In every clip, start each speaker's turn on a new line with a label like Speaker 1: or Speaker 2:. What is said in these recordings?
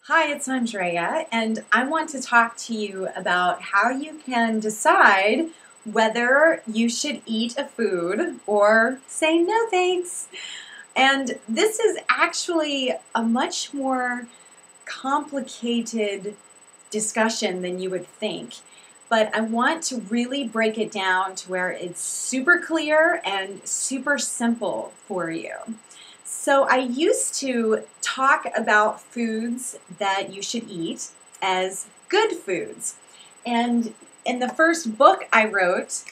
Speaker 1: Hi, it's Andrea, and I want to talk to you about how you can decide whether you should eat a food or say no thanks. And this is actually a much more complicated discussion than you would think. But I want to really break it down to where it's super clear and super simple for you. So I used to talk about foods that you should eat as good foods. And in the first book I wrote,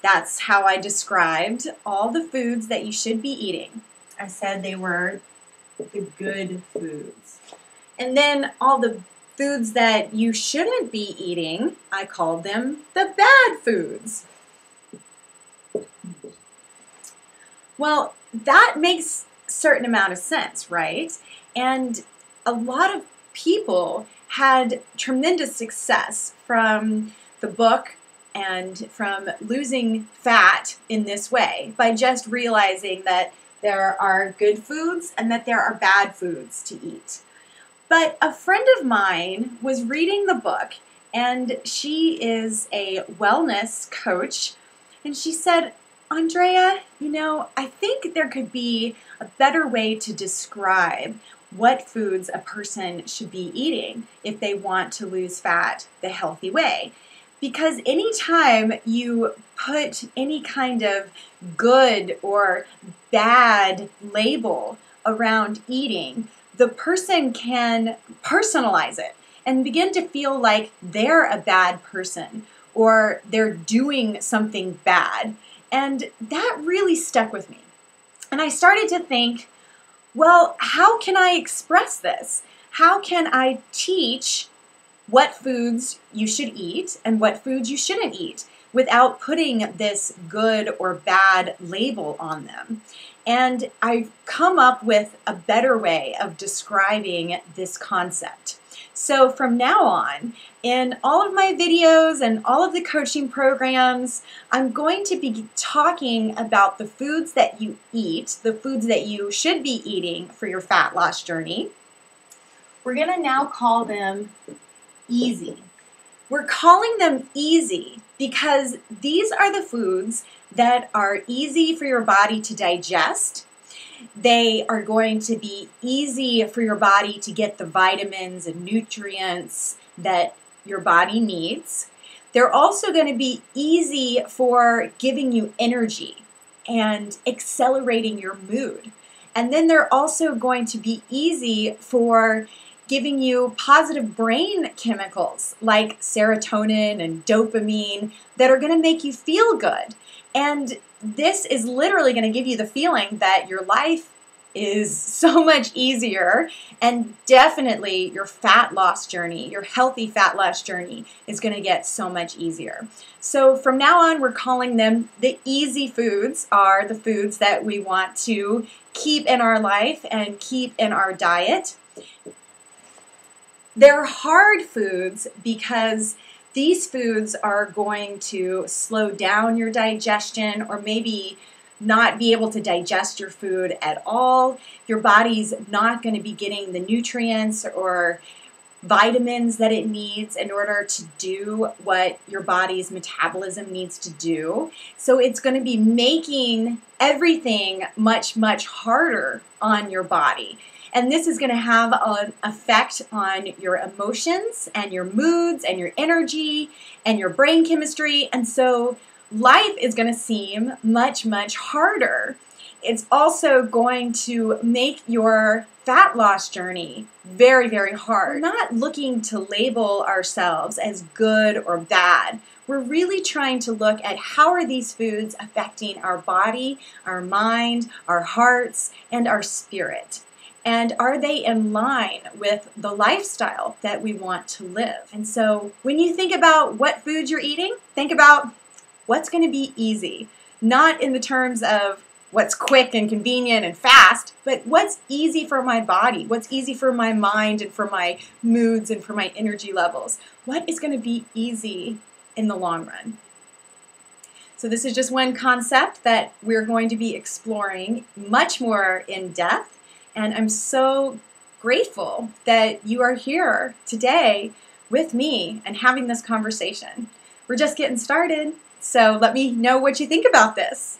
Speaker 1: that's how I described all the foods that you should be eating. I said they were the good foods. And then all the foods that you shouldn't be eating, I called them the bad foods. Well, that makes certain amount of sense, right? And a lot of people had tremendous success from the book and from losing fat in this way by just realizing that there are good foods and that there are bad foods to eat. But a friend of mine was reading the book, and she is a wellness coach, and she said, Andrea, I think there could be a better way to describe what foods a person should be eating if they want to lose fat the healthy way. Because anytime you put any kind of good or bad label around eating, the person can personalize it and begin to feel like they're a bad person or they're doing something bad. And that really stuck with me. And I started to think, well, how can I express this? How can I teach what foods you should eat and what foods you shouldn't eat without putting this good or bad label on them? And I've come up with a better way of describing this concept. So from now on, in all of my videos and all of the coaching programs, I'm going to be talking about the foods that you eat, the foods that you should be eating for your fat loss journey. We're going to now call them easy. We're calling them easy because these are the foods that are easy for your body to digest. They are going to be easy for your body to get the vitamins and nutrients that your body needs. They're also going to be easy for giving you energy and accelerating your mood. And then they're also going to be easy for giving you positive brain chemicals like serotonin and dopamine that are going to make you feel good. And this is literally going to give you the feeling that your life is so much easier, and definitely your fat loss journey, your healthy fat loss journey is going to get so much easier. So from now on, we're calling them the easy foods, are the foods that we want to keep in our life and keep in our diet. They're hard foods because these foods are going to slow down your digestion or maybe not be able to digest your food at all. Your body's not going to be getting the nutrients or vitamins that it needs in order to do what your body's metabolism needs to do. So it's going to be making everything much, much harder on your body. And this is going to have an effect on your emotions and your moods and your energy and your brain chemistry. And so life is going to seem much, much harder. It's also going to make your fat loss journey very, very hard. We're not looking to label ourselves as good or bad. We're really trying to look at how are these foods affecting our body, our mind, our hearts, and our spirit. And are they in line with the lifestyle that we want to live? And so when you think about what foods you're eating, think about what's going to be easy. Not in the terms of what's quick and convenient and fast, but what's easy for my body, what's easy for my mind and for my moods and for my energy levels. What is going to be easy in the long run? So this is just one concept that we're going to be exploring much more in depth. And I'm so grateful that you are here today with me and having this conversation. We're just getting started, so let me know what you think about this.